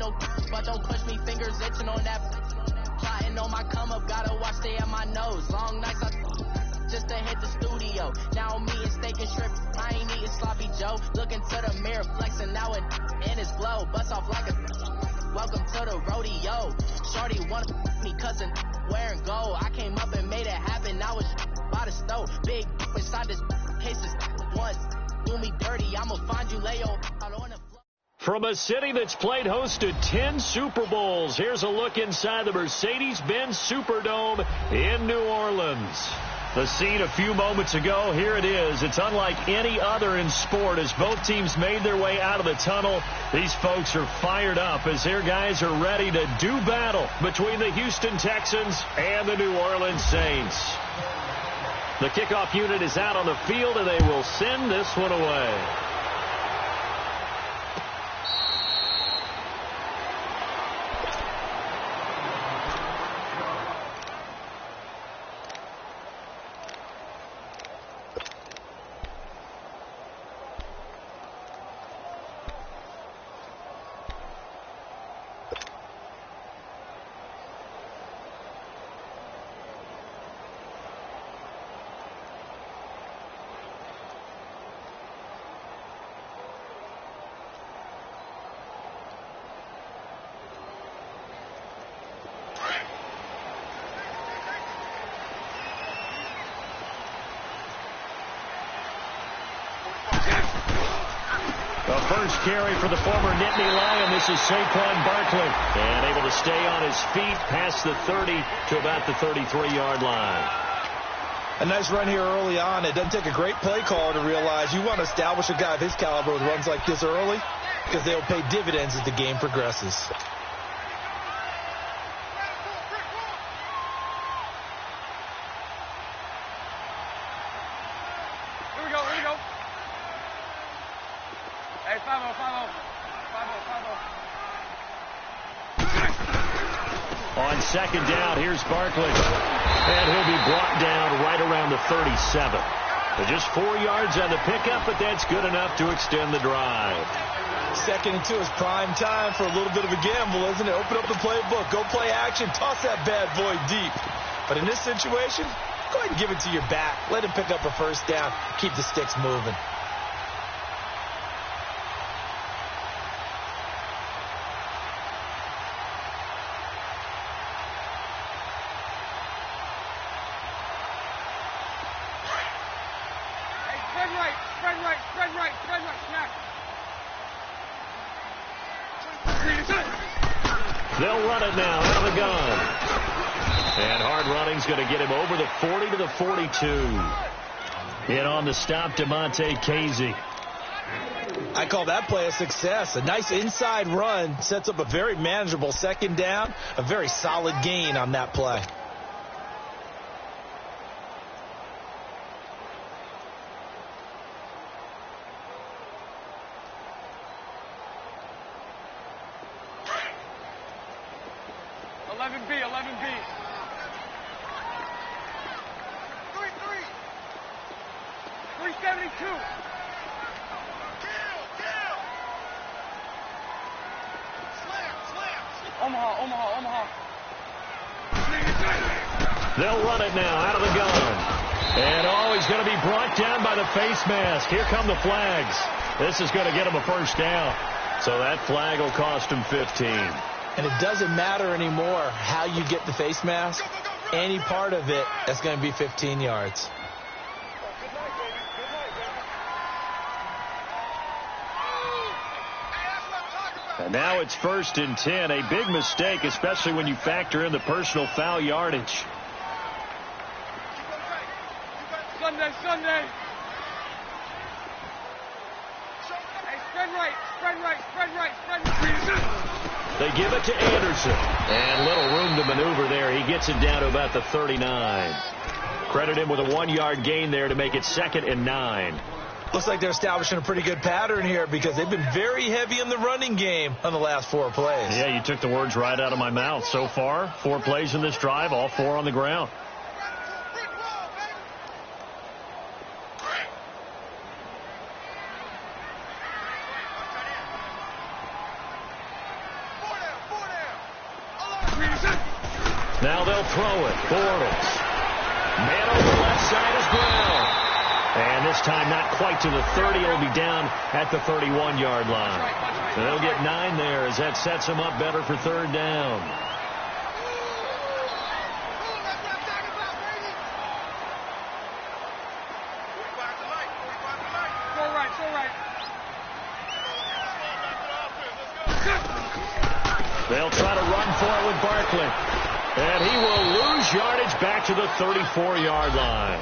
no, but don't push me, fingers itching on that. Plotting on my come up, gotta watch, stay at my nose. Long nights, just to hit the studio. Now I'm eating steak and shrimp, I ain't eating sloppy Joe. Looking to the mirror, flexing now and in his glow. Bust off like a welcome to the rodeo. Shorty want me cousin wearing gold. I came up and made it happen, now it's by the stove. Big inside this cases once. Do me dirty, I'ma find you, lay your out on the floor. From a city that's played host to 10 Super Bowls, here's a look inside the Mercedes-Benz Superdome in New Orleans. The scene a few moments ago, here it is. It's unlike any other in sport as both teams made their way out of the tunnel. These folks are fired up as their guys are ready to do battle between the Houston Texans and the New Orleans Saints. The kickoff unit is out on the field, and they will send this one away. The first carry for the former Nittany Lion. This is Saquon Barkley. And able to stay on his feet past the 30 to about the 33-yard line. A nice run here early on. It doesn't take a great play caller to realize you want to establish a guy of his caliber with runs like this early because they'll pay dividends as the game progresses. On second down, here's Barkley. And he'll be brought down right around the 37. Just 4 yards on the pickup, but that's good enough to extend the drive. 2nd and 2 is prime time for a little bit of a gamble, isn't it? Open up the playbook, go play action, toss that bad boy deep. But in this situation, go ahead and give it to your back. Let him pick up a first down. Keep the sticks moving. They'll run it now out of the gun. And hard running's going to get him over the 40 to the 42. In on the stop, DeMonte Casey. I call that play a success. A nice inside run sets up a very manageable second down. A very solid gain on that play. They'll run it now out of the gun. And he's going to be brought down by the face mask. Here come the flags. This is going to get him a first down. So that flag will cost him 15. And it doesn't matter anymore how you get the face mask. Any part of it, that's going to be 15 yards. And now it's 1st and 10. A big mistake, especially when you factor in the personal foul yardage. Sunday. Hey, spread right. They give it to Anderson. And little room to maneuver there. He gets it down to about the 39. Credit him with a 1-yard gain there to make it 2nd and 9. Looks like they're establishing a pretty good pattern here because they've been very heavy in the running game on the last 4 plays. Yeah, you took the words right out of my mouth. So far, 4 plays in this drive, all 4 on the ground. Now they'll throw it. Bortles. Man over the left side is Brown. And this time not quite to the 30. It'll be down at the 31-yard line. So they'll get 9 there as that sets them up better for third down. They'll try to run for it with Barkley. And he will lose yardage back to the 34-yard line.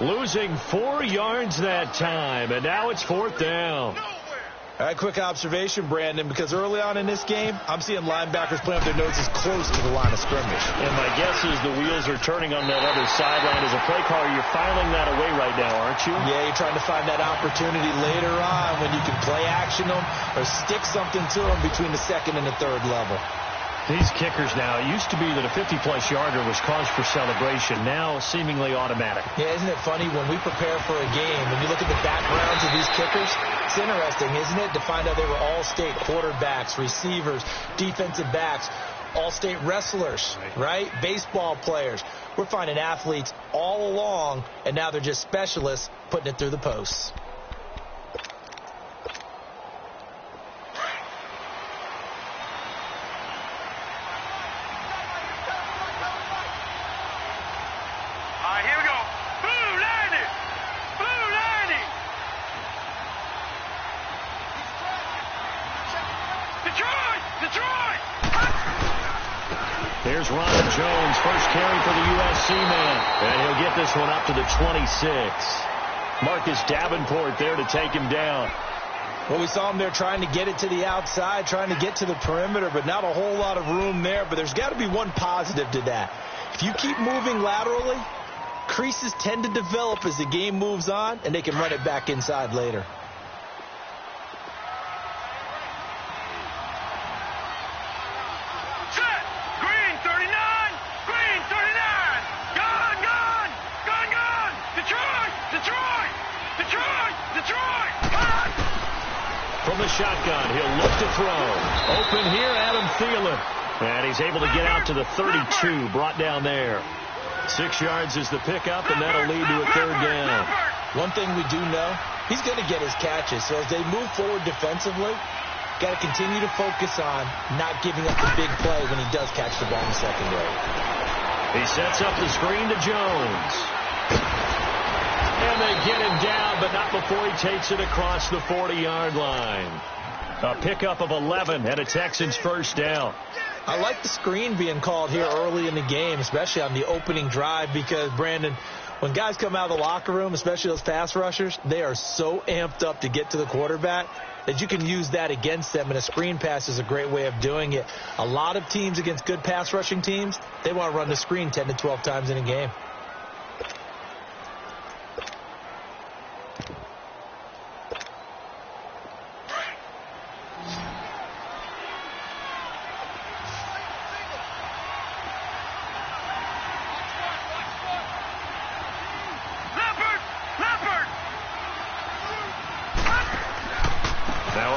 Losing 4 yards that time, and now it's fourth down. All right, quick observation, Brandon, because early on in this game, I'm seeing linebackers playing with their noses close to the line of scrimmage. And my guess is the wheels are turning on that other sideline. As a play caller, you're filing that away right now, aren't you? Yeah, you're trying to find that opportunity later on when you can play action them or stick something to them between the second and the third level. These kickers now, it used to be that a 50-plus yarder was cause for celebration. Now seemingly automatic. Yeah, isn't it funny when we prepare for a game, when you look at the backgrounds of these kickers, it's interesting, isn't it, to find out they were all-state quarterbacks, receivers, defensive backs, all-state wrestlers, right? Baseball players. We're finding athletes all along, and now they're just specialists putting it through the posts. Here's Ron Jones, first carry for the USC man. And he'll get this one up to the 26. Marcus Davenport there to take him down. Well, we saw him there trying to get it to the outside, trying to get to the perimeter, but not a whole lot of room there. But there's got to be one positive to that. If you keep moving laterally, creases tend to develop as the game moves on, and they can run it back inside later. From the shotgun, he'll look to throw. Open here, Adam Thielen. And he's able to get out to the 32, brought down there. 6 yards is the pickup, and that'll lead to a third down. One thing we do know, he's going to get his catches. So as they move forward defensively, got to continue to focus on not giving up the big play when he does catch the ball in the secondary. He sets up the screen to Jones. And they get him down, but not before he takes it across the 40-yard line. A pickup of 11 and a Texans first down. I like the screen being called here early in the game, especially on the opening drive, because, Brandon, when guys come out of the locker room, especially those pass rushers, they are so amped up to get to the quarterback that you can use that against them, and a screen pass is a great way of doing it. A lot of teams against good pass rushing teams, they want to run the screen 10 to 12 times in a game.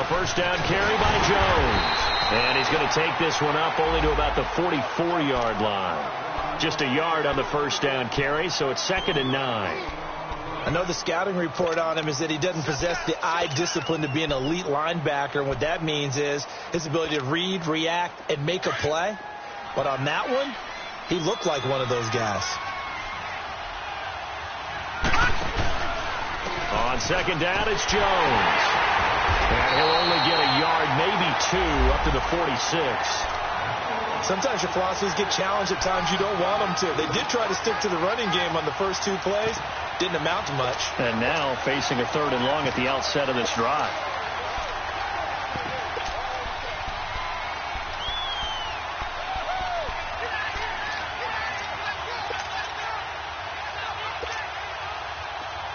First down carry by Jones. And he's going to take this one up only to about the 44-yard line. Just a yard on the first down carry, so it's 2nd and 9. I know the scouting report on him is that he doesn't possess the eye discipline to be an elite linebacker. And what that means is his ability to read, react, and make a play. But on that one, he looked like one of those guys. On second down, it's Jones. And he'll only get a yard, maybe 2, up to the 46. Sometimes your philosophies get challenged at times you don't want them to. They did try to stick to the running game on the first 2 plays. Didn't amount to much. And now facing a 3rd and long at the outset of this drive.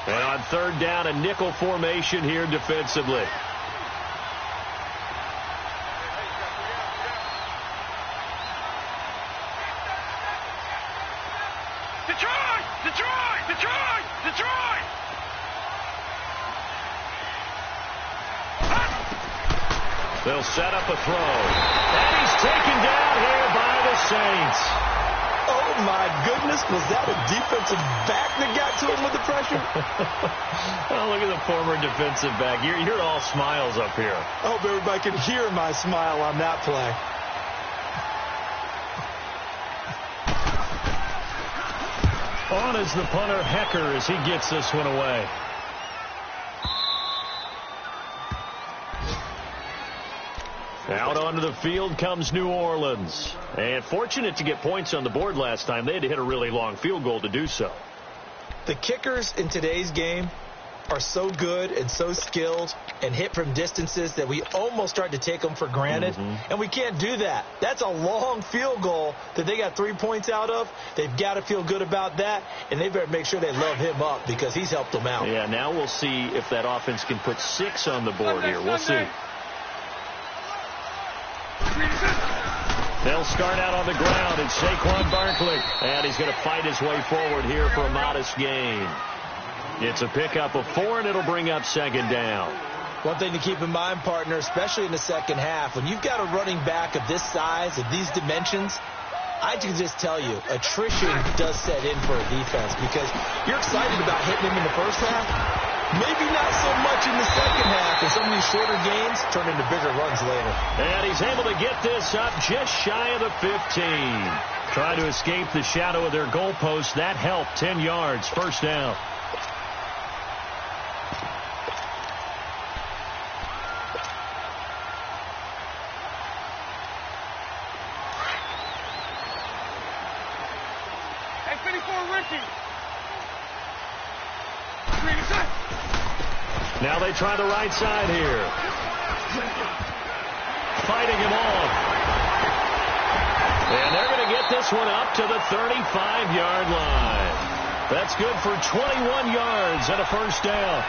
And on 3rd down, a nickel formation here defensively. They'll set up a throw. And he's taken down here by the Saints. Oh, my goodness. Was that a defensive back that got to him with the pressure? Oh, look at the former defensive back. You're all smiles up here. I hope everybody can hear my smile on that play. On is the punter, Hecker, as he gets this one away. Out onto the field comes New Orleans. And fortunate to get points on the board last time. They had to hit a really long field goal to do so. The kickers in today's game are so good and so skilled and hit from distances that we almost start to take them for granted. And we can't do that. That's a long field goal that they got 3 points out of. They've got to feel good about that, and they better make sure they love him up because he's helped them out. Yeah, now we'll see if that offense can put 6 on the board here. We'll see. They'll start out on the ground. It's Saquon Barkley. And he's going to fight his way forward here for a modest gain. It's a pickup of 4, and it'll bring up second down. One thing to keep in mind, partner, especially in the second half, when you've got a running back of this size, of these dimensions, I can just tell you, attrition does set in for a defense because you're excited about hitting him in the first half. Maybe not so much in the second half, and some of these shorter gains turn into bigger runs later. And he's able to get this up just shy of the 15. Trying to escape the shadow of their goalpost. That helped. 10 yards, first down. Hey, 54, Ricky. Now they try the right side here. Fighting him off. And they're going to get this one up to the 35-yard line. That's good for 21 yards and a first down.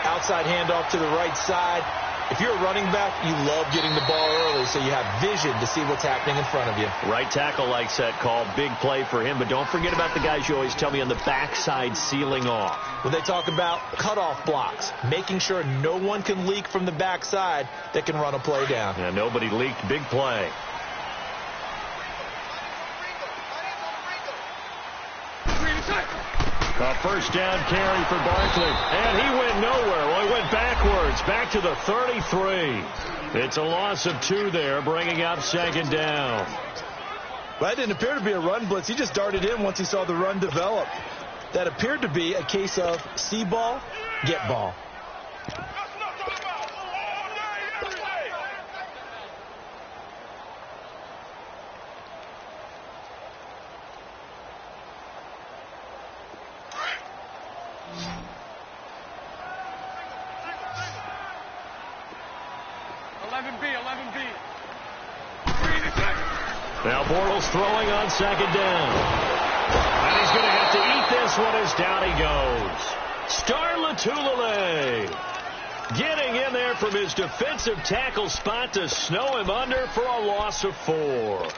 Outside handoff to the right side. If you're a running back, you love getting the ball early so you have vision to see what's happening in front of you. Right tackle likes that call. Big play for him. But don't forget about the guys you always tell me on the backside sealing off. When they talk about cutoff blocks, making sure no one can leak from the backside that can run a play down. Yeah, nobody leaked. Big play. A first down carry for Barkley. And he went nowhere. Well, he went backwards. Back to the 33. It's a loss of 2 there, bringing up second down. Well, that didn't appear to be a run blitz. He just darted in once he saw the run develop. That appeared to be a case of see ball, get ball. Now Bortles throwing on second down. And he's going to have to eat this one as down he goes. Star Latulele getting in there from his defensive tackle spot to snow him under for a loss of 4.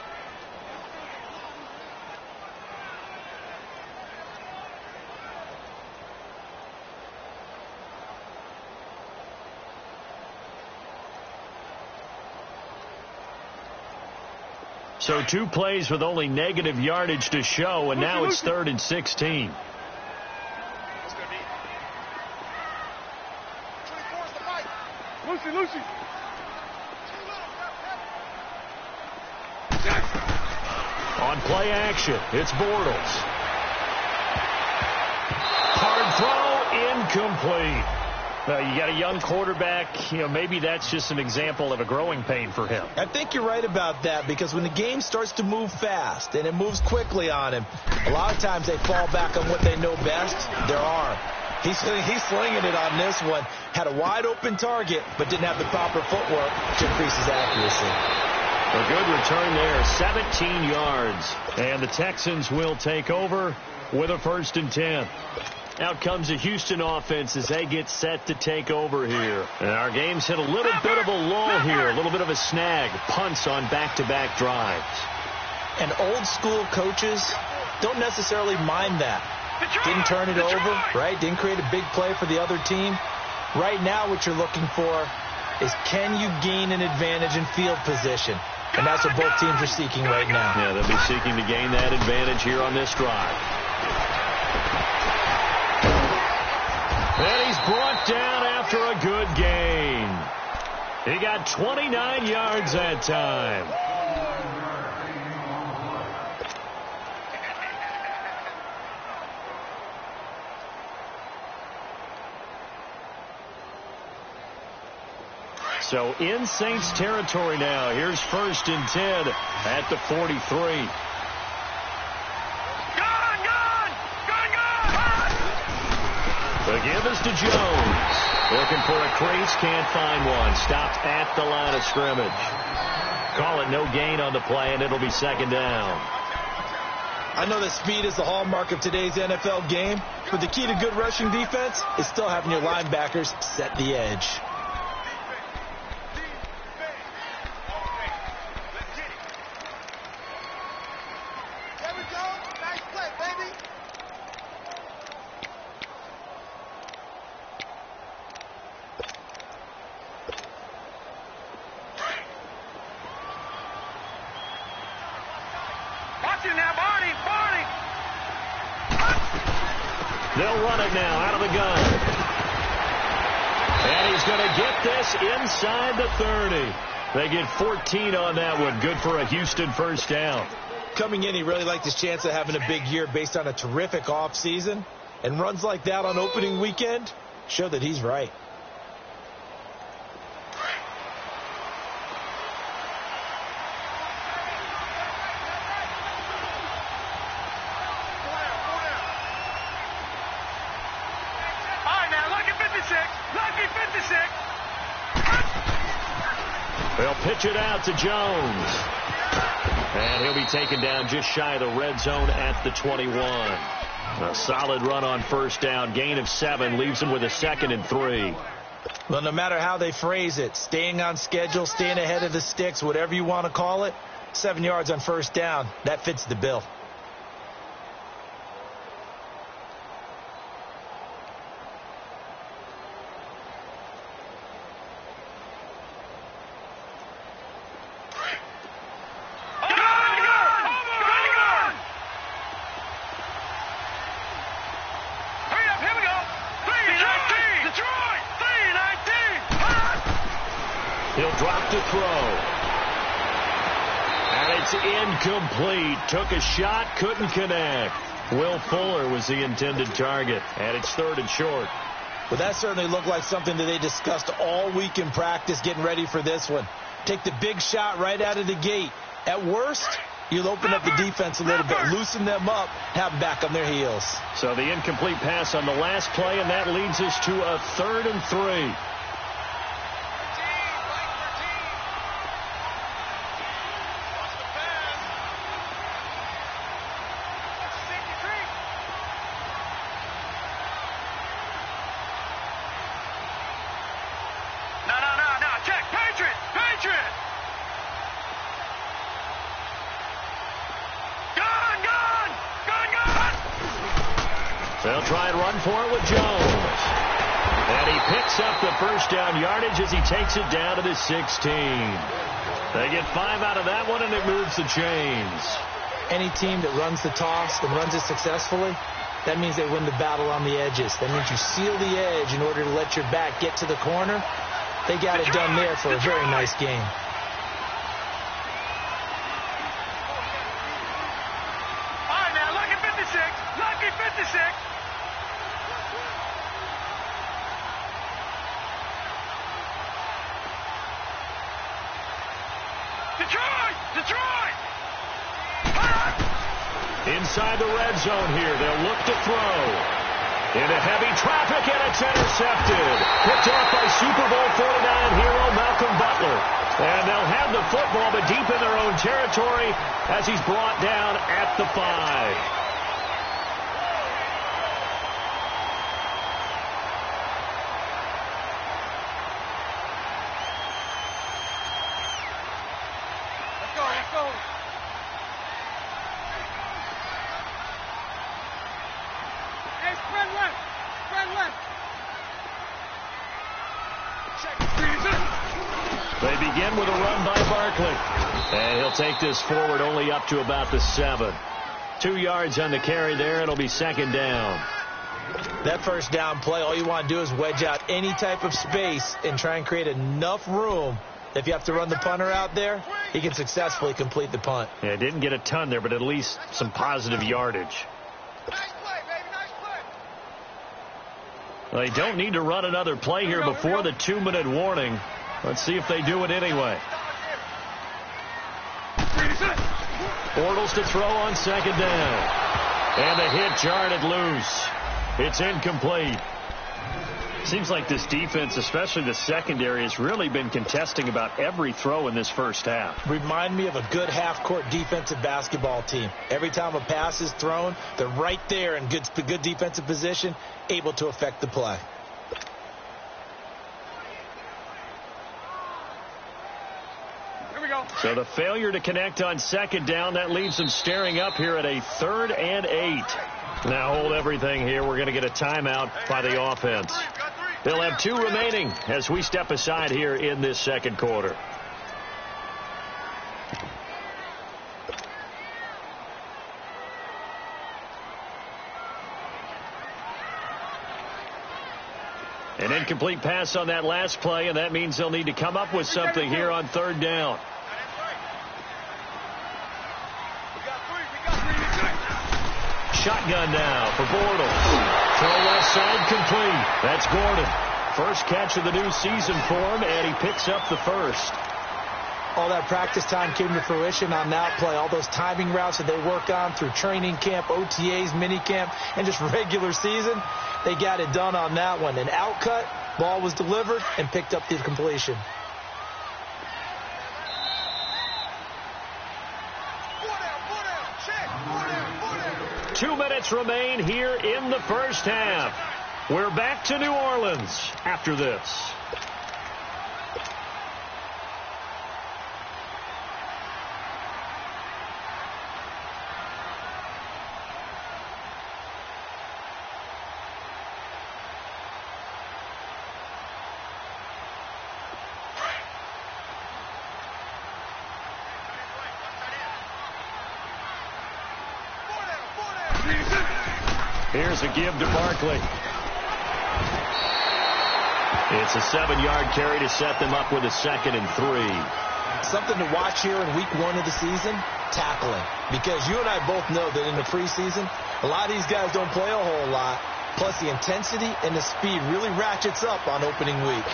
So 2 plays with only negative yardage to show, and now it's 3rd and 16. Lucy. On play action, it's Bortles. Hard throw, incomplete. You got a young quarterback, maybe that's just an example of a growing pain for him. I think you're right about that because when the game starts to move fast and it moves quickly on him, a lot of times they fall back on what they know best, their arm. He's slinging it on this one. Had a wide open target, but didn't have the proper footwork to increase his accuracy. A good return there, 17 yards. And the Texans will take over with a 1st and 10. Out comes the Houston offense as they get set to take over here. And our game's hit a little bit of a lull here, a little bit of a snag. Punts on back-to-back drives. And old school coaches don't necessarily mind that. Didn't turn it over, right? Didn't create a big play for the other team. Right now what you're looking for is can you gain an advantage in field position? And that's what both teams are seeking right now. Yeah, they'll be seeking to gain that advantage here on this drive. And he's brought down after a good gain. He got 29 yards that time. So in Saints territory now. Here's 1st and 10 at the 43. The give is to Jones. Looking for a crease, can't find one. Stopped at the line of scrimmage. Call it no gain on the play, and it'll be 2nd down. I know that speed is the hallmark of today's NFL game, but the key to good rushing defense is still having your linebackers set the edge. They'll run it now out of the gun. And he's going to get this inside the 30. They get 14 on that one. Good for a Houston 1st down. Coming in, he really liked his chance of having a big year based on a terrific offseason. And runs like that on opening weekend show that he's right. They'll pitch it out to Jones. And he'll be taken down just shy of the red zone at the 21. A solid run on 1st down. Gain of 7 leaves him with a 2nd and 3. Well, no matter how they phrase it, staying on schedule, staying ahead of the sticks, whatever you want to call it, 7 yards on 1st down, that fits the bill. He'll drop to throw. And it's incomplete. Took a shot, couldn't connect. Will Fuller was the intended target. And it's 3rd and short. Well, that certainly looked like something that they discussed all week in practice getting ready for this one. Take the big shot right out of the gate. At worst, you'll open up the defense a little bit, loosen them up, have them back on their heels. So the incomplete pass on the last play, and that leads us to a 3rd and 3. They'll try and run for it with Jones. And he picks up the 1st down yardage as he takes it down to the 16. They get 5 out of that one, and it moves the chains. Any team that runs the toss and runs it successfully, that means they win the battle on the edges. That means you seal the edge in order to let your back get to the corner. They got it done there for a very nice game. All right, now, lucky 56. Lucky 56. Detroit! Inside the red zone here. They'll look to throw. Into heavy traffic, and it's intercepted. Picked off by Super Bowl 49 hero Malcolm Butler. And they'll have the football, but deep in their own territory as he's brought down at the 5. They begin with a run by Barkley. And he'll take this forward only up to about the 7. 2 yards on the carry there. It'll be second down. That first down play, all you want to do is wedge out any type of space and try and create enough room. If you have to run the punter out there, he can successfully complete the punt. Yeah, didn't get a ton there, but at least some positive yardage. Nice play, baby, nice play. Well, they don't need to run another play here before the 2-minute warning. Let's see if they do it anyway. Bortles to throw on second down. And the hit jarred it loose. It's incomplete. Seems like this defense, especially the secondary, has really been contesting about every throw in this first half. Remind me of a good half-court defensive basketball team. Every time a pass is thrown, they're right there in good defensive position, able to affect the play. Here we go. So the failure to connect on second down, that leaves them staring up here at a 3rd and 8. Now hold everything here. We're going to get a timeout by the offense. They'll have 2 remaining as we step aside here in this second quarter. An incomplete pass on that last play, and that means they'll need to come up with something here on 3rd down. Shotgun now for Bortles. Throw left side complete. That's Gordon. First catch of the new season for him, and he picks up the first. All that practice time came to fruition on that play. All those timing routes that they work on through training camp, OTAs, mini camp, and just regular season, they got it done on that one. An outcut, ball was delivered, and picked up the completion. 2 minutes remain here in the first half. We're back to New Orleans after this. Here's a give to Barkley. It's a 7-yard carry to set them up with a 2nd and 3. Something to watch here in week 1 of the season, tackling. Because you and I both know that in the preseason, a lot of these guys don't play a whole lot. Plus the intensity and the speed really ratchets up on opening week.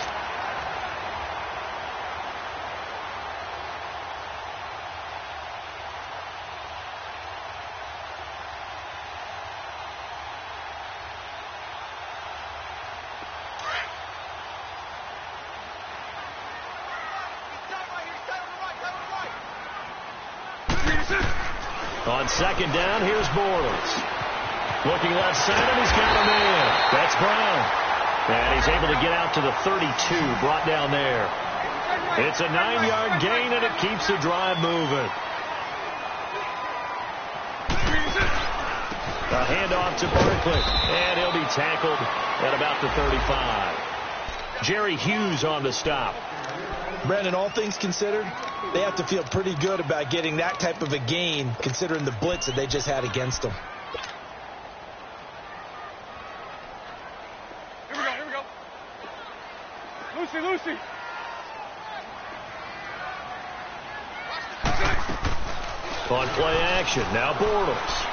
On second down, here's Bortles. Looking left side, and he's got a man. That's Brown. And he's able to get out to the 32, brought down there. It's a 9-yard gain, and it keeps the drive moving. A handoff to Barkley, and he'll be tackled at about the 35. Jerry Hughes on the stop. Brandon, all things considered, they have to feel pretty good about getting that type of a gain, considering the blitz that they just had against them. Here we go. Lucy. On play action, now Bortles.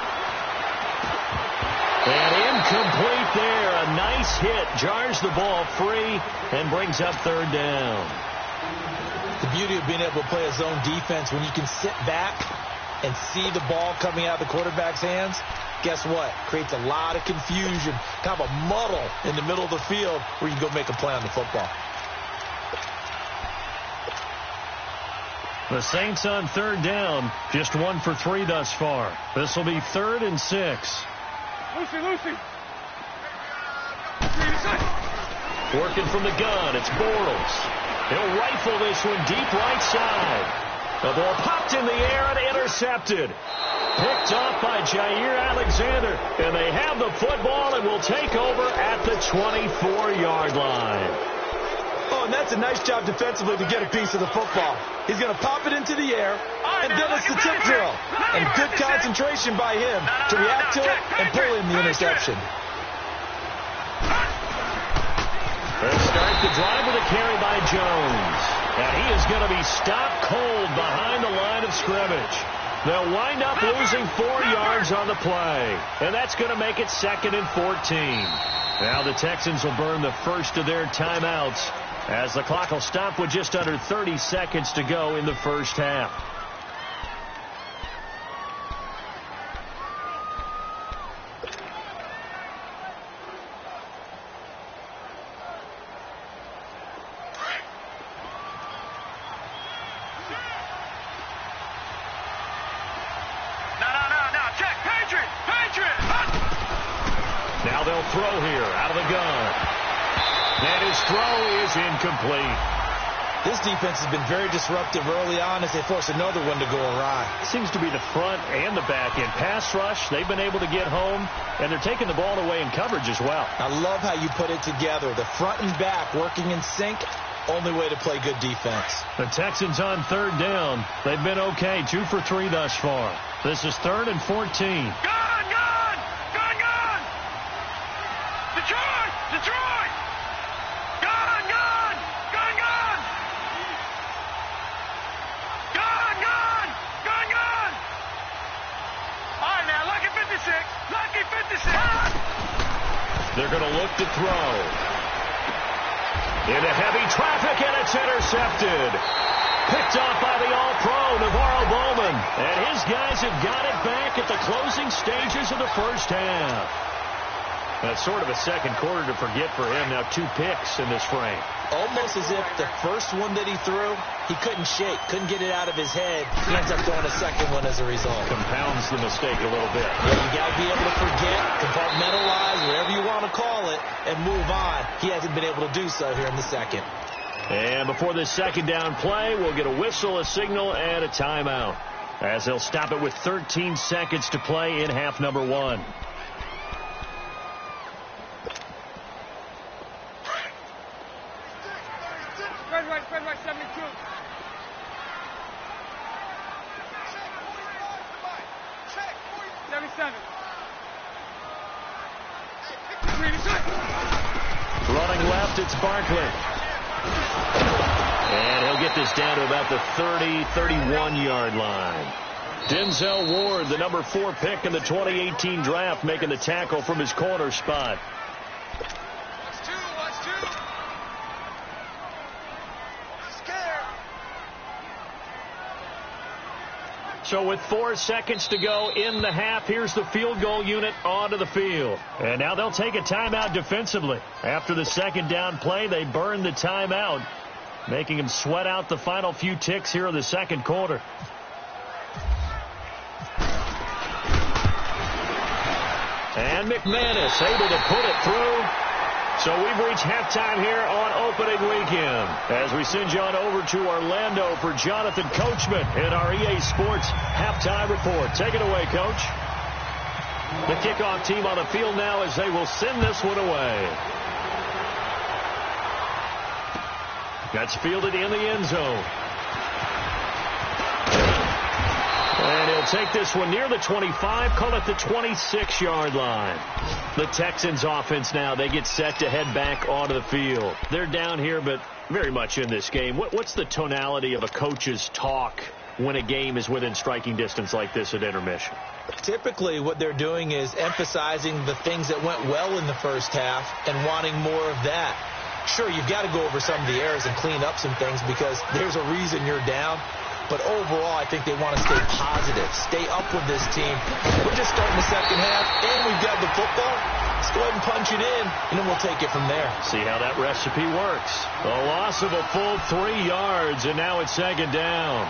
And incomplete there. A nice hit. Jars the ball free and brings up 3rd down. The beauty of being able to play a zone defense, when you can sit back and see the ball coming out of the quarterback's hands, guess what? Creates a lot of confusion, kind of a muddle in the middle of the field where you can go make a play on the football. The Saints on 3rd down, just 1 for 3 thus far. This will be 3rd and 6. Lucy. Working from the gun, it's Bortles. He'll rifle this one deep right side. The ball popped in the air and intercepted. Picked off by Jair Alexander. And they have the football and will take over at the 24-yard line. Oh, and that's a nice job defensively to get a piece of the football. He's going to pop it into the air, and then it's the tip drill. And good concentration by him to react to it and pull in the interception. They'll start the drive with a carry by Jones. And he is going to be stopped cold behind the line of scrimmage. They'll wind up losing 4 yards on the play. And that's going to make it 2nd and 14. Now the Texans will burn the first of their timeouts as the clock will stop with just under 30 seconds to go in the first half. Now they'll throw here out of the gun. And his throw is incomplete. This defense has been very disruptive early on as they force another one to go awry. Seems to be the front and the back end. Pass rush, they've been able to get home, and they're taking the ball away in coverage as well. I love how you put it together. The front and back working in sync. Only way to play good defense. The Texans on 3rd down. They've been okay, 2 for 3 thus far. This is 3rd and 14. Gun! Detroit! Detroit! Gun! Gun! Gun! Gun! Gun! Gun! Gun! Gun! All right, now, lucky 56. Lucky 56. They're going to look to throw. Into heavy traffic, and it's intercepted. Picked off by the All-Pro, Navarro Bowman. And his guys have got it back at the closing stages of the first half. That's sort of a second quarter to forget for him. Now 2 picks in this frame. Almost as if the first one that he threw, he couldn't shake, couldn't get it out of his head. He ends up throwing a second one as a result. Compounds the mistake a little bit. Yeah, you got to be able to forget, compartmentalize, whatever you want to call it, and move on. He hasn't been able to do so here in the second. And before this second down play, we'll get a whistle, a signal, and a timeout, as they'll stop it with 13 seconds to play in half number 1. Red right, 72. Check. 77. Running left, it's Barkley. And he'll get this down to about the 30, 31-yard line. Denzel Ward, the number 4 pick in the 2018 draft, making the tackle from his corner spot. Watch two. Scared. So with 4 seconds to go in the half, here's the field goal unit onto the field. And now they'll take a timeout defensively. After the second down play, they burn the timeout, making them sweat out the final few ticks here in the second quarter. And McManus able to put it through. So we've reached halftime here on opening weekend as we send you on over to Orlando for Jonathan Coachman in our EA Sports halftime report. Take it away, Coach. The kickoff team on the field now as they will send this one away. That's fielded in the end zone. And he'll take this one near the 25, call it the 26-yard line. The Texans offense now, they get set to head back onto the field. They're down here, but very much in this game. What's the tonality of a coach's talk when a game is within striking distance like this at intermission? Typically, what they're doing is emphasizing the things that went well in the first half and wanting more of that. Sure, you've got to go over some of the errors and clean up some things because there's a reason you're down. But overall, I think they want to stay positive, stay up with this team. We're just starting the second half, and we've got the football. Let's go ahead and punch it in, and then we'll take it from there. See how that recipe works. A loss of a full 3 yards, and now it's second down.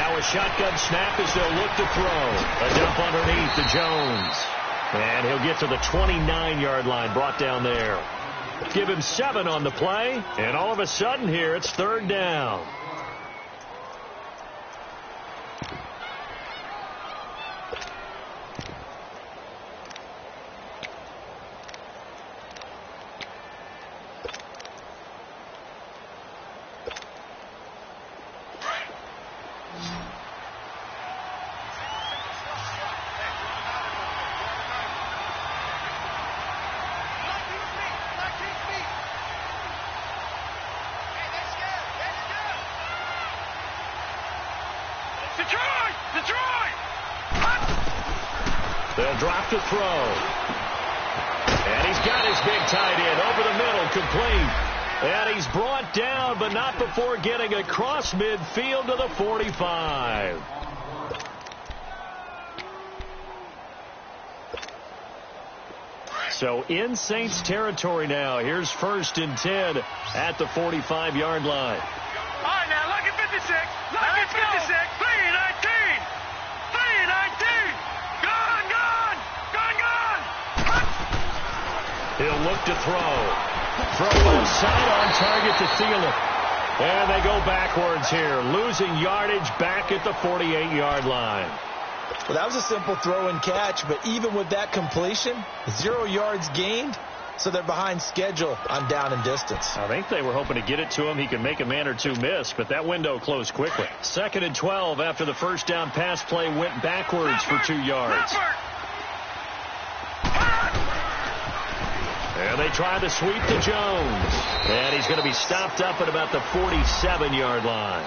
Now a shotgun snap as they'll look to throw. A dump underneath to Jones. And he'll get to the 29-yard line, brought down there. Give him 7 on the play, and all of a sudden here it's 3rd down. They'll drop to throw. And he's got his big tight end over the middle, complete. And he's brought down, but not before getting across midfield to the 45. So in Saints territory now. Here's 1st and 10 at the 45-yard line. All right, now, look at 56. Look at 56. 3-19. 3-19. Gone, gone. Gone, gone. He'll look to throw. Throw left side on target to Thielen. And they go backwards here, losing yardage back at the 48-yard line. Well, that was a simple throw and catch, but even with that completion, 0 yards gained, so they're behind schedule on down and distance. I think they were hoping to get it to him. He could make a man or two miss, but that window closed quickly. 2nd and 12 after the first down pass play went backwards for 2 yards. And they try the sweep to Jones. And he's going to be stopped up at about the 47-yard line.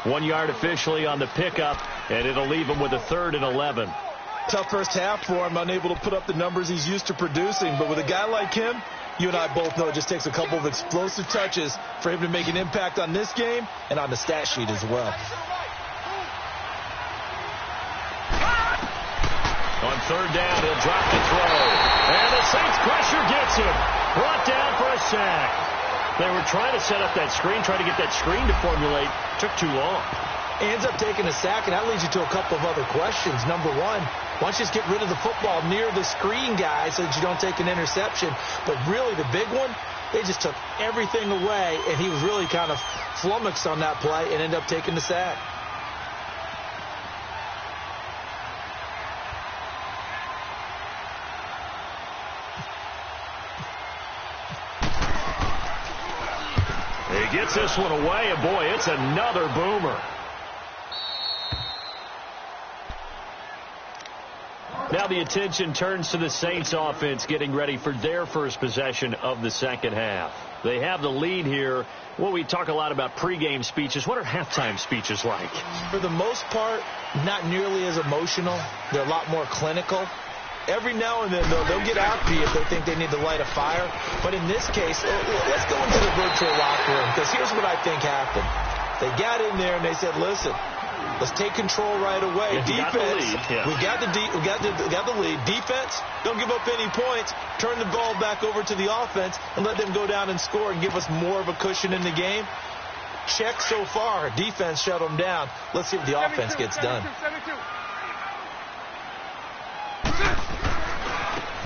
1 yard officially on the pickup, and it'll leave him with a 3rd and 11. Tough first half for him, unable to put up the numbers he's used to producing. But with a guy like him, you and I both know it just takes a couple of explosive touches for him to make an impact on this game and on the stat sheet as well. On 3rd down, he'll drop the throw. And the Saints pressure gets him. Brought down for a sack. They were trying to set up that screen, trying to get that screen to formulate. Took too long. Ends up taking a sack, and that leads you to a couple of other questions. Number one, why don't you just get rid of the football near the screen guy so that you don't take an interception? But really, the big one, they just took everything away, and he was really kind of flummoxed on that play and ended up taking the sack. He gets this one away, and boy, it's another boomer. Now the attention turns to the Saints offense getting ready for their first possession of the second half. They have the lead here. Well, we talk a lot about pregame speeches. What are halftime speeches like? For the most part, not nearly as emotional. They're a lot more clinical. Every now and then, though, they'll get happy if they think they need to light a fire. But in this case, let's go into the virtual locker room, because here's what I think happened. They got in there and they said, listen, let's take control right away. Defense, we got the lead. Defense, don't give up any points. Turn the ball back over to the offense and let them go down and score and give us more of a cushion in the game. Check so far. Defense shut them down. Let's see what the offense gets done. 72.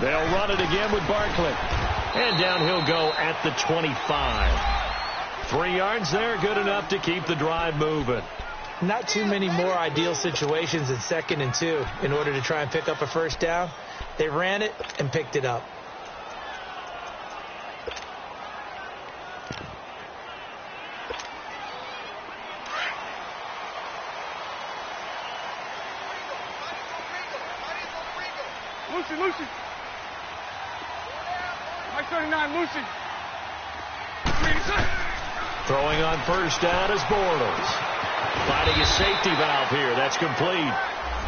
They'll run it again with Barkley. And down he'll go at the 25. 3 yards there, good enough to keep the drive moving. Not too many more ideal situations in 2nd and 2 in order to try and pick up a first down. They ran it and picked it up. Lucy. Mike 39, Lucy. Throwing on first down is Bortles. Finding a safety valve here. That's complete.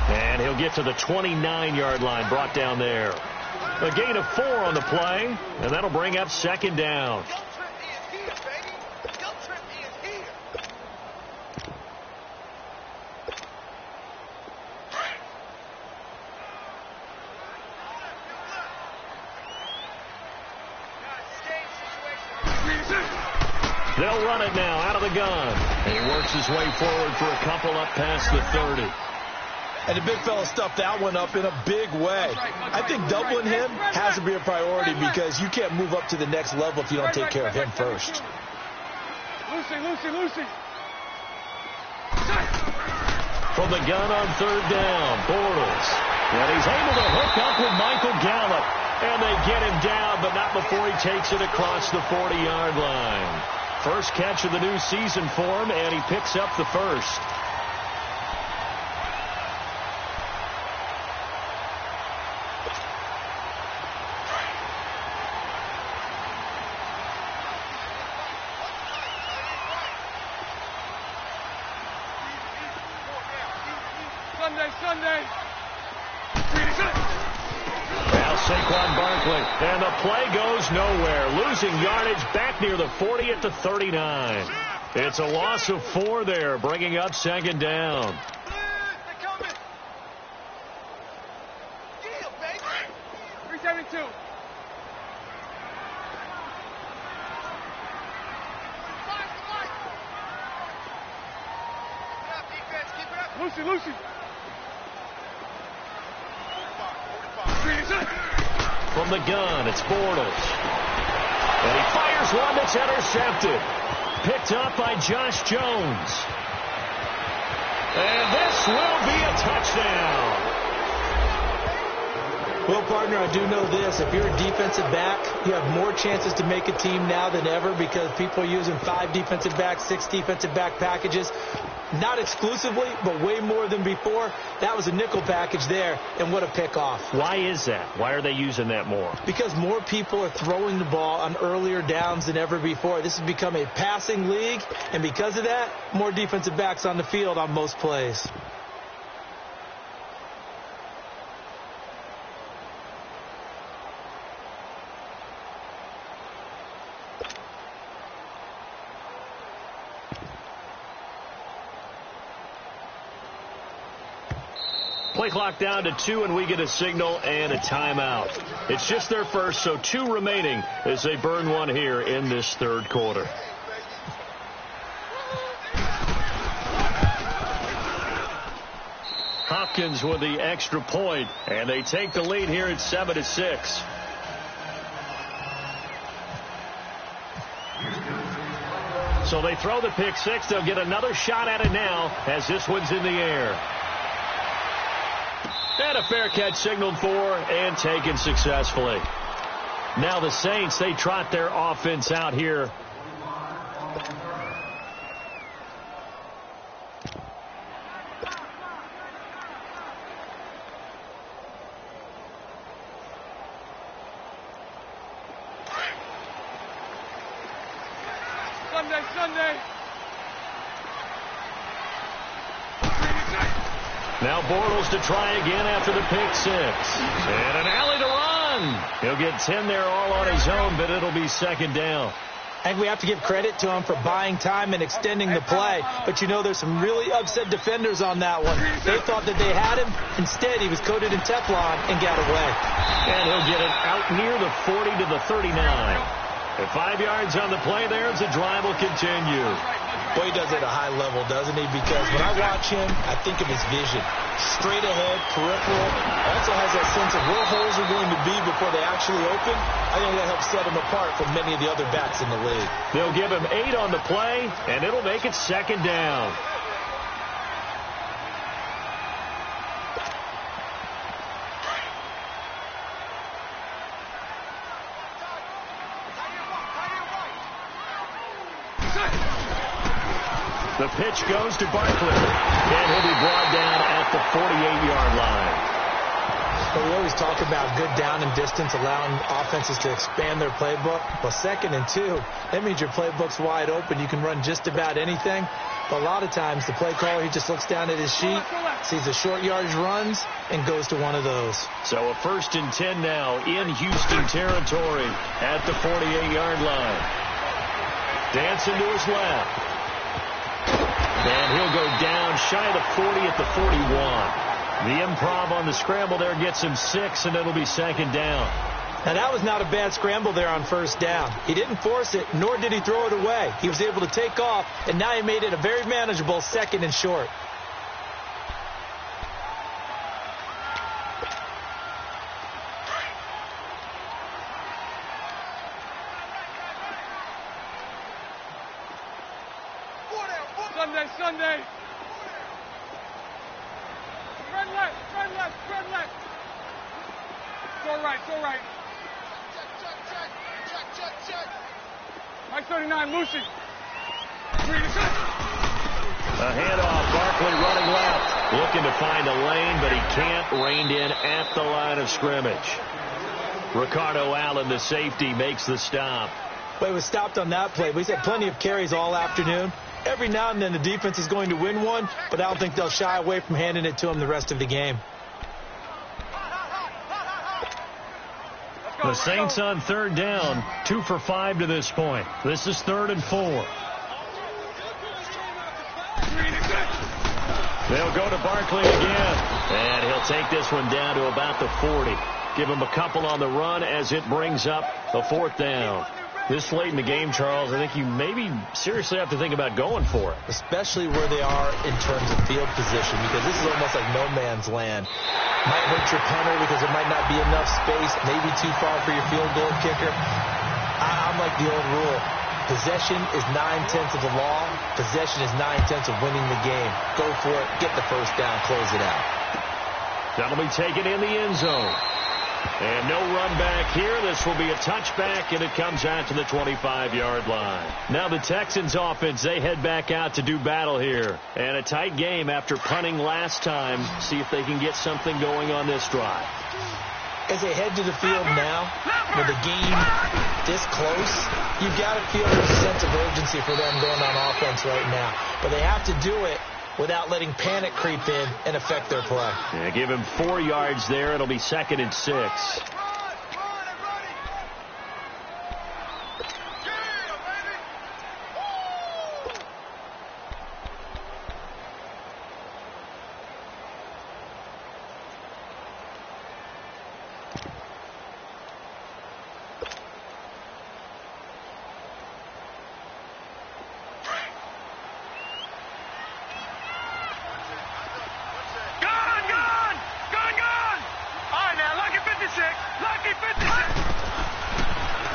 And he'll get to the 29-yard line, brought down there. A gain of 4 on the play, and that'll bring up 2nd down. They'll run it now out of the gun. And he works his way forward for a couple up past the 30. And the big fella stuffed that one up in a big way. I think doubling him has to be a priority because you can't move up to the next level if you don't take care of him first. Lucy. From the gun on third down, Bortles. And he's able to hook up with Michael Gallup. And they get him down, but not before he takes it across the 40-yard line. First catch of the new season for him, and he picks up the first. Sunday. Now Saquon Barkley, and the play goes nowhere. Losing yardage back near the 40 at the 39. It's a loss of 4 there, bringing up second down. 372. Lucy. From the gun, it's Bortles. And he fires one that's intercepted. Picked up by Josh Jones. And this will be a touchdown. Well, partner, I do know this. If you're a defensive back, you have more chances to make a team now than ever because people are using 5 defensive backs, 6 defensive back packages. Not exclusively, but way more than before. That was a nickel package there, and what a pickoff. Why is that? Why are they using that more? Because more people are throwing the ball on earlier downs than ever before. This has become a passing league, and because of that, more defensive backs on the field on most plays. Play clock down to 2, and we get a signal and a timeout. It's just their first, so 2 remaining as they burn one here in this third quarter. Hopkins with the extra point, and they take the lead here at 7-6. So they throw the pick 6. They'll get another shot at it now as this one's in the air. And a fair catch signaled for and taken successfully. Now the Saints, they trot their offense out here. Sunday. Now Bortles to try again after the pick 6. And an alley to run. He'll get 10 there all on his own, but it'll be second down. And we have to give credit to him for buying time and extending the play. But, you know, there's some really upset defenders on that one. They thought that they had him. Instead, he was coated in Teflon and got away. And he'll get it out near the 40 to the 39. At 5 yards on the play there, as the drive will continue. Boy, he does it at a high level, doesn't he? Because when I watch him, I think of his vision. Straight ahead, peripheral. Also has that sense of where holes are going to be before they actually open. I think that helps set him apart from many of the other backs in the league. They'll give him 8 on the play, and it'll make it second down. The pitch goes to Barkley, and he'll be brought down at the 48-yard line. But we always talk about good down and distance, allowing offenses to expand their playbook. Well, 2nd and 2, that means your playbook's wide open. You can run just about anything. But a lot of times, the play caller, he just looks down at his sheet, sees the short yardage runs, and goes to one of those. So a 1st and 10 now in Houston territory at the 48-yard line. Dancing to his left. And he'll go down shy of the 40 at the 41. The improv on the scramble there gets him 6, and it'll be second down. Now, that was not a bad scramble there on first down. He didn't force it, nor did he throw it away. He was able to take off, and now he made it a very manageable 2nd and short. Sunday. Spread left. Go right. Check. 39, Lucy. A handoff, Barkley running left. Looking to find a lane, but he can't. Reined in at the line of scrimmage. Ricardo Allen, the safety, makes the stop. Well, he was stopped on that play, but he's had plenty of carries all afternoon. Every now and then the defense is going to win one, but I don't think they'll shy away from handing it to him the rest of the game. The Saints on 3rd down, 2 for 5 to this point. This is 3rd and 4. They'll go to Barkley again, and he'll take this one down to about the 40. Give him a couple on the run as it brings up a 4th down. This late in the game, Charles, I think you maybe seriously have to think about going for it. Especially where they are in terms of field position, because this is almost like no man's land. Might hurt your punter because there might not be enough space, maybe too far for your field goal kicker. I'm like the old rule. Possession is 9/10 of the law. Possession is 9/10 of winning the game. Go for it. Get the first down. Close it out. That'll be taken in the end zone. And no run back here. This will be a touchback, and it comes out to the 25-yard line. Now the Texans offense, they head back out to do battle here. And a tight game after punting last time. See if they can get something going on this drive. As they head to the field now, with the game this close, you've got to feel there's a sense of urgency for them going on offense right now. But they have to do it without letting panic creep in and affect their play. Yeah, give him 4 yards there. It'll be 2nd and 6.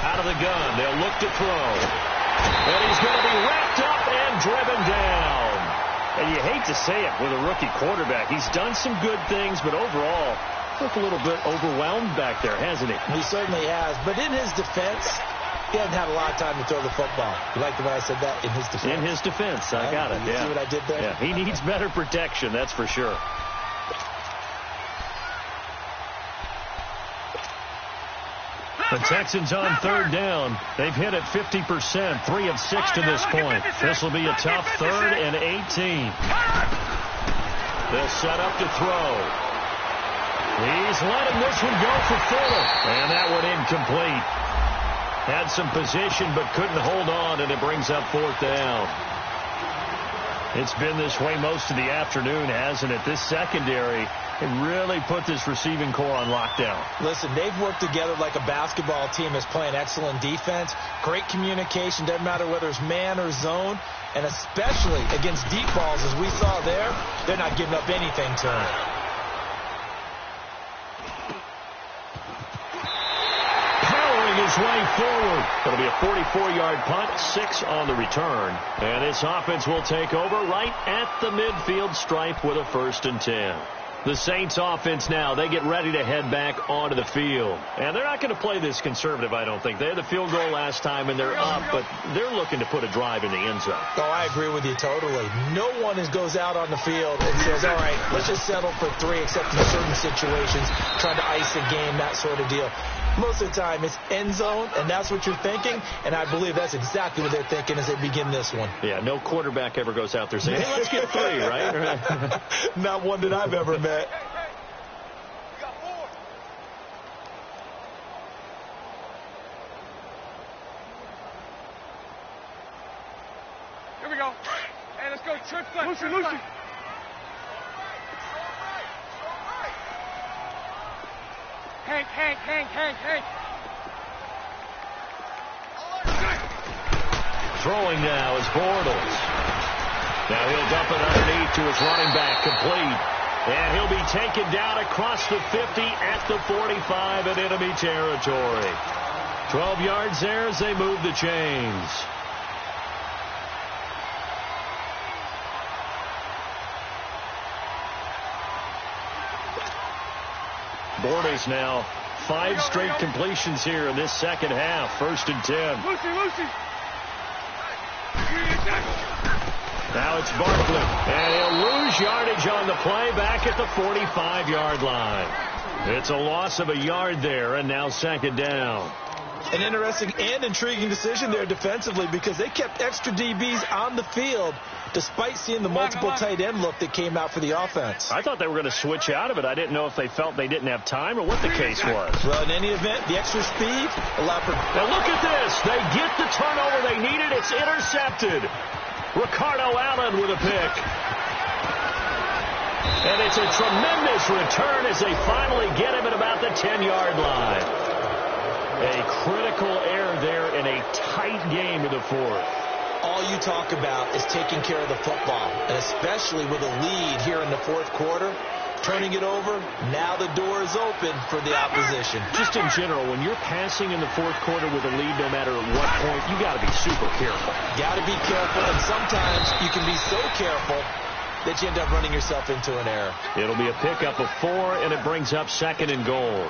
Out of the gun, they'll look to throw. And he's going to be wrapped up and driven down. And you hate to say it with a rookie quarterback. He's done some good things, but overall, looked a little bit overwhelmed back there, hasn't he? He certainly has. But in his defense, he hasn't had a lot of time to throw the football. You like the way I said that? In his defense. In his defense. I got it. You see what I did there? Yeah, he needs better protection, that's for sure. The Texans on 3rd down. They've hit it 50%, 3 of 6 to this point. This will be a tough 3rd and 18. They'll set up to throw. He's letting this one go for Fuller. And that one incomplete. Had some position but couldn't hold on, and it brings up 4th down. It's been this way most of the afternoon, hasn't it? This secondary can really put this receiving core on lockdown. Listen, they've worked together like a basketball team that's playing excellent defense. Great communication. Doesn't matter whether it's man or zone. And especially against deep balls, as we saw there, they're not giving up anything to them. His way forward. It'll be a 44-yard punt, 6 on the return. And this offense will take over right at the midfield stripe with a 1st and 10. The Saints offense now, they get ready to head back onto the field. And they're not going to play this conservative, I don't think. They had the field goal last time, and they're up, but they're looking to put a drive in the end zone. Oh, I agree with you totally. No one goes out on the field and says, all right, let's just settle for 3, except in certain situations, trying to ice a game, that sort of deal. Most of the time, it's end zone, and that's what you're thinking, and I believe that's exactly what they're thinking as they begin this one. Yeah, no quarterback ever goes out there saying, hey, let's get 3, right? Not one that I've ever met. Here we go. Hey, let's go. Trick play. Lucy. Hank. Throwing now is Bortles. Now he'll dump it underneath to his running back, complete. And he'll be taken down across the 50 at the 45 in enemy territory. 12 yards there as they move the chains. Bortles now 5 straight completions here in this second half. 1st and 10. Lucy. Now it's Barkley, and he'll lose yardage on the play back at the 45-yard line. It's a loss of a yard there, and now 2nd down. An interesting and intriguing decision there defensively because they kept extra DBs on the field despite seeing the multiple tight end look that came out for the offense. I thought they were going to switch out of it. I didn't know if they felt they didn't have time or what the case was. Well, in any event, the extra speed allowed for... Now look at this. They get the turnover they needed. It's intercepted. Ricardo Allen with a pick. And it's a tremendous return as they finally get him at about the 10-yard line. A critical error there in a tight game in the 4th. All you talk about is taking care of the football, and especially with a lead here in the 4th quarter. Turning it over, now the door is open for the opposition. Just in general, when you're passing in the 4th quarter with a lead, no matter at what point, you got to be super careful. Got to be careful, and sometimes you can be so careful that you end up running yourself into an error. It'll be a pickup of 4, and it brings up 2nd and goal.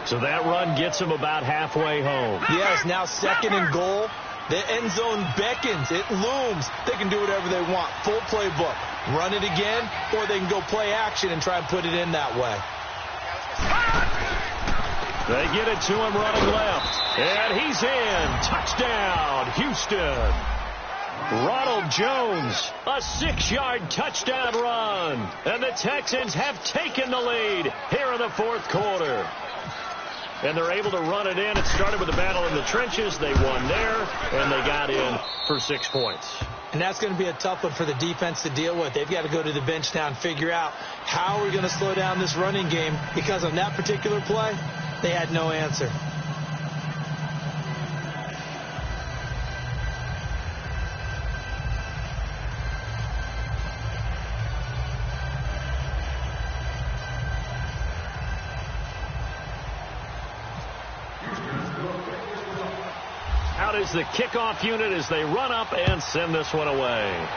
So that run gets them about halfway home. Yes, now 2nd and goal. The end zone beckons. It looms. They can do whatever they want. Full playbook. Run it again, or they can go play action and try and put it in that way. They get it to him running left. And he's in. Touchdown, Houston. Ronald Jones, a 6-yard touchdown run. And the Texans have taken the lead here in the 4th quarter. And they're able to run it in. It started with a battle in the trenches. They won there, and they got in for 6 points. And that's going to be a tough one for the defense to deal with. They've got to go to the bench now and figure out how we're going to slow down this running game, because on that particular play, they had no answer. Out is the kickoff unit as they run up and send this one away.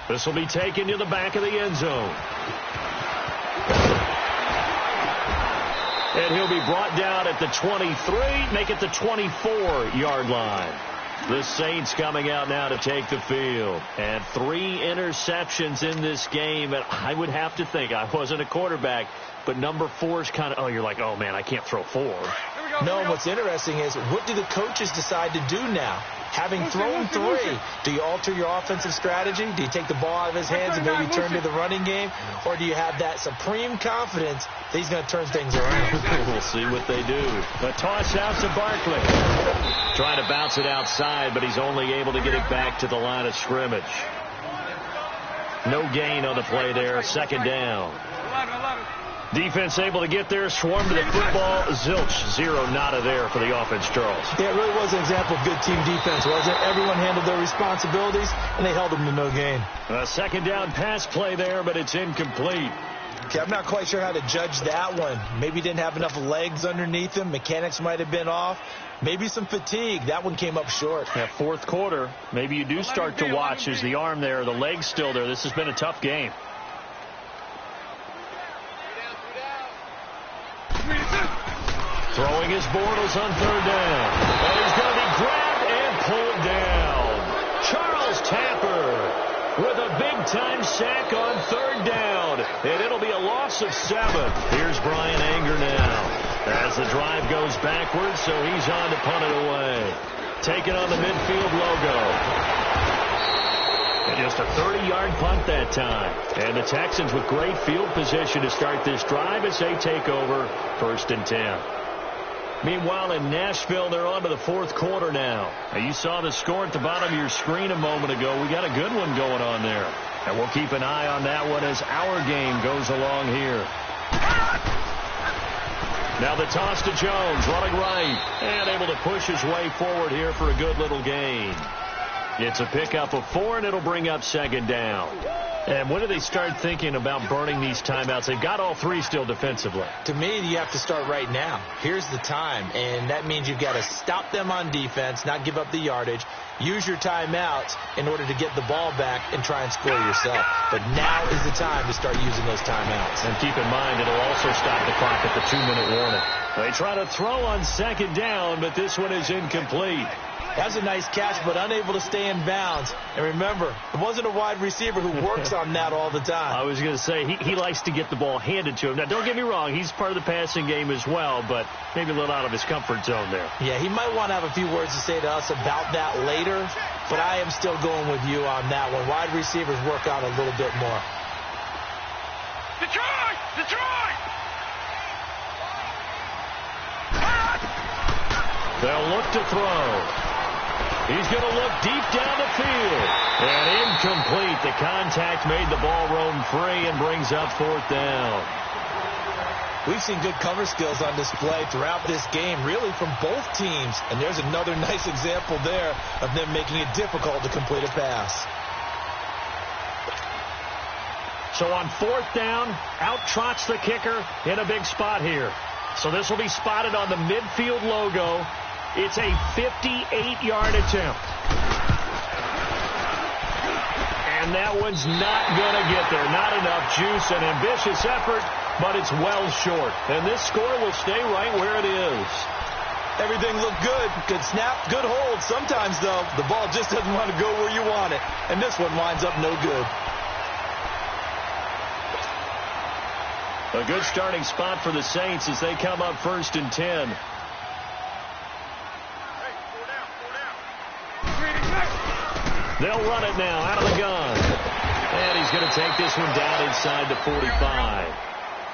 This will be taken to the back of the end zone. And he'll be brought down at the 23, make it the 24-yard line. The Saints coming out now to take the field. And 3 interceptions in this game. And I would have to think, I wasn't a quarterback, but number 4 is kind of, oh, you're like, oh, man, I can't throw 4. No, and what's interesting is, what do the coaches decide to do now? Having thrown 3, do you alter your offensive strategy? Do you take the ball out of his hands and maybe turn to the running game? Or do you have that supreme confidence that he's going to turn things around? We'll see what they do. A toss out to Barkley. Trying to bounce it outside, but he's only able to get it back to the line of scrimmage. No gain on the play there. 2nd down. Defense able to get there, swarm to the football. Zilch, 0 nada there for the offense, Charles. Yeah, it really was an example of good team defense, wasn't it? Everyone handled their responsibilities, and they held them to no gain. A 2nd down pass play there, but it's incomplete. Okay, I'm not quite sure how to judge that one. Maybe didn't have enough legs underneath him. Mechanics might have been off. Maybe some fatigue. That one came up short. That 4th quarter, maybe you do start to watch. Is the arm there, the leg's still there. This has been a tough game. Throwing his Bortles on 3rd down. And he's going to be grabbed and pulled down. Charles Tapper with a big-time sack on 3rd down. And it'll be a loss of 7. Here's Brian Anger now as the drive goes backwards, so he's on to punt it away. Taking on the midfield logo. And just a 30-yard punt that time. And the Texans with great field position to start this drive as they take over 1st and 10. Meanwhile, in Nashville, they're on to the 4th quarter now. You saw the score at the bottom of your screen a moment ago. We got a good one going on there. And we'll keep an eye on that one as our game goes along here. Now the toss to Jones, running right, and able to push his way forward here for a good little gain. It's a pickup of 4, and it'll bring up second down. And when do they start thinking about burning these timeouts? They've got all 3 still defensively. To me, you have to start right now. Here's the time, and that means you've got to stop them on defense, not give up the yardage, use your timeouts in order to get the ball back and try and score yourself. But now is the time to start using those timeouts. And keep in mind, it'll also stop the clock at the 2-minute warning. They try to throw on second down, but this one is incomplete. That's a nice catch, but unable to stay in bounds. And remember, it wasn't a wide receiver who works on that all the time. I was going to say, he likes to get the ball handed to him. Now, don't get me wrong, he's part of the passing game as well, but maybe a little out of his comfort zone there. Yeah, he might want to have a few words to say to us about that later, but I am still going with you on that one. Wide receivers work out a little bit more. Detroit! Detroit! They'll look to throw. He's going to look deep down the field. And incomplete. The contact made the ball roam free and brings up 4th down. We've seen good cover skills on display throughout this game, really from both teams. And there's another nice example there of them making it difficult to complete a pass. So on 4th down, out trots the kicker in a big spot here. So this will be spotted on the midfield logo. It's a 58-yard attempt. And that one's not going to get there. Not enough juice, an ambitious effort, but it's well short. And this score will stay right where it is. Everything looked good. Good snap, good hold. Sometimes, though, the ball just doesn't want to go where you want it. And this one winds up no good. A good starting spot for the Saints as they come up 1st and 10. They'll run it now out of the gun. And he's going to take this one down inside the 45.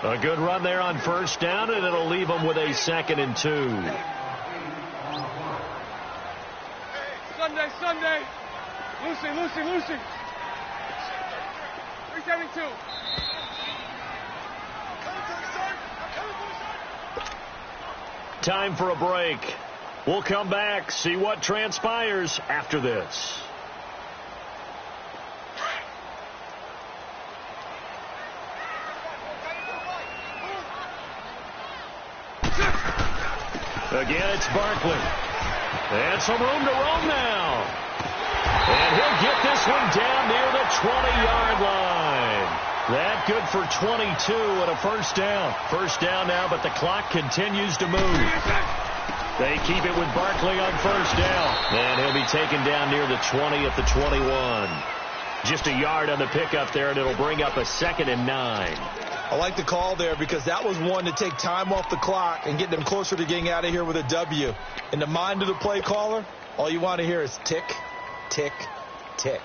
A good run there on 1st down, and it'll leave them with a 2nd and 2. Sunday. Lucy. 372. Time for a break. We'll come back, see what transpires after this. Again, it's Barkley. And some room to roam now. And he'll get this one down near the 20-yard line. That good for 22 and a 1st down. 1st down now, but the clock continues to move. They keep it with Barkley on 1st down. And he'll be taken down near the 20 at the 21. Just a yard on the pickup there, and it'll bring up a 2nd and 9. I like the call there because that was one to take time off the clock and get them closer to getting out of here with a W. In the mind of the play caller, all you want to hear is tick, tick, tick.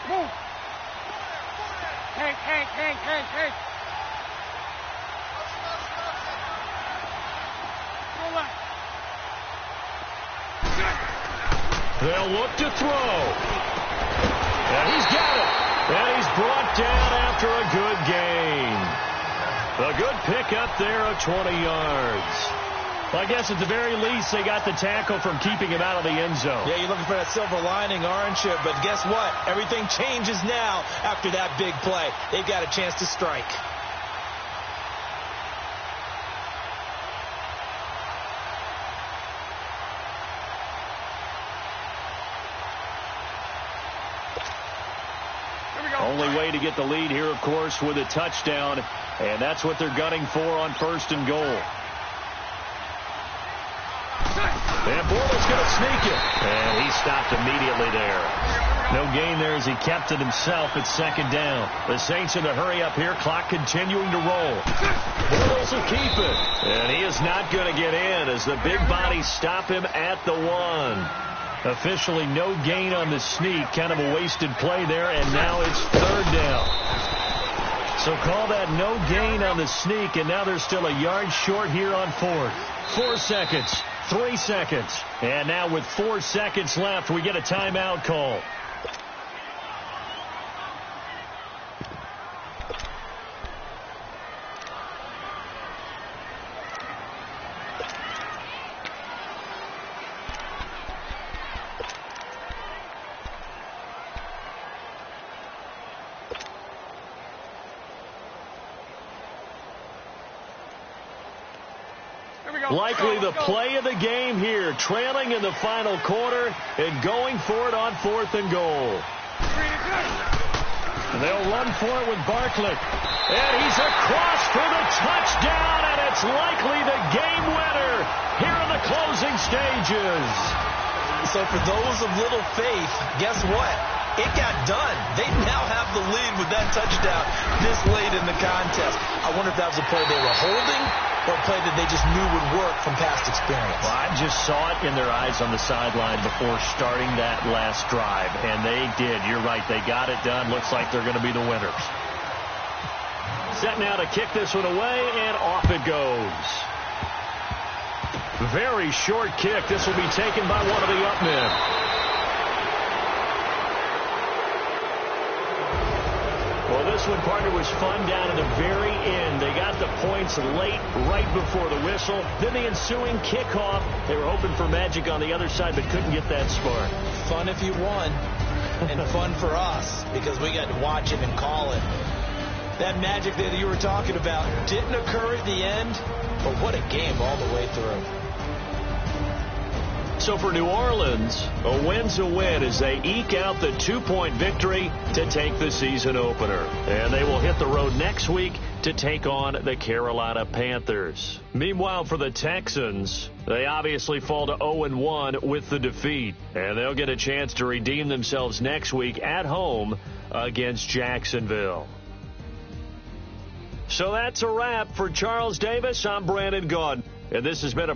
Move. Hank. Go left. They'll look to throw. And he's got it. And he's brought down after a good gain. A good pickup there of 20 yards. Well, I guess at the very least, they got the tackle from keeping him out of the end zone. Yeah, you're looking for that silver lining, aren't you? But guess what? Everything changes now after that big play. They've got a chance to strike. Only way to get the lead here, of course, with a touchdown. And that's what they're gunning for on 1st and goal. And Bortles going to sneak it. And he stopped immediately there. No gain there as he kept it himself at 2nd down. The Saints in a hurry up here. Clock continuing to roll. Bortles will keep it. And he is not going to get in as the big bodies stop him at the 1. Officially no gain on the sneak. Kind of a wasted play there. And now it's 3rd down. So call that no gain on the sneak. And now they're still a yard short here on 4th. 4 seconds. 3 seconds. And now with 4 seconds left, we get a timeout call. Likely the play of the game here, trailing in the final quarter and going for it on 4th and goal. They'll run for it with Barkley. And he's across for the touchdown, and it's likely the game winner here in the closing stages. So for those of little faith, guess what? It got done. They now have the lead with that touchdown this late in the contest. I wonder if that was a play they were holding or a play that they just knew would work from past experience. Well, I just saw it in their eyes on the sideline before starting that last drive, and they did. You're right. They got it done. Looks like they're going to be the winners. Set now to kick this one away, and off it goes. Very short kick. This will be taken by one of the up men. Well, this one, partner, was fun down at the very end. They got the points late, right before the whistle. Then the ensuing kickoff. They were hoping for magic on the other side, but couldn't get that spark. Fun if you won, and fun for us, because we got to watch it and call it. That magic that you were talking about didn't occur at the end, but what a game all the way through. So for New Orleans, a win's a win as they eke out the 2-point victory to take the season opener. And they will hit the road next week to take on the Carolina Panthers. Meanwhile, for the Texans, they obviously fall to 0-1 with the defeat. And they'll get a chance to redeem themselves next week at home against Jacksonville. So that's a wrap for Charles Davis. I'm Brandon Gaudin, and this has been a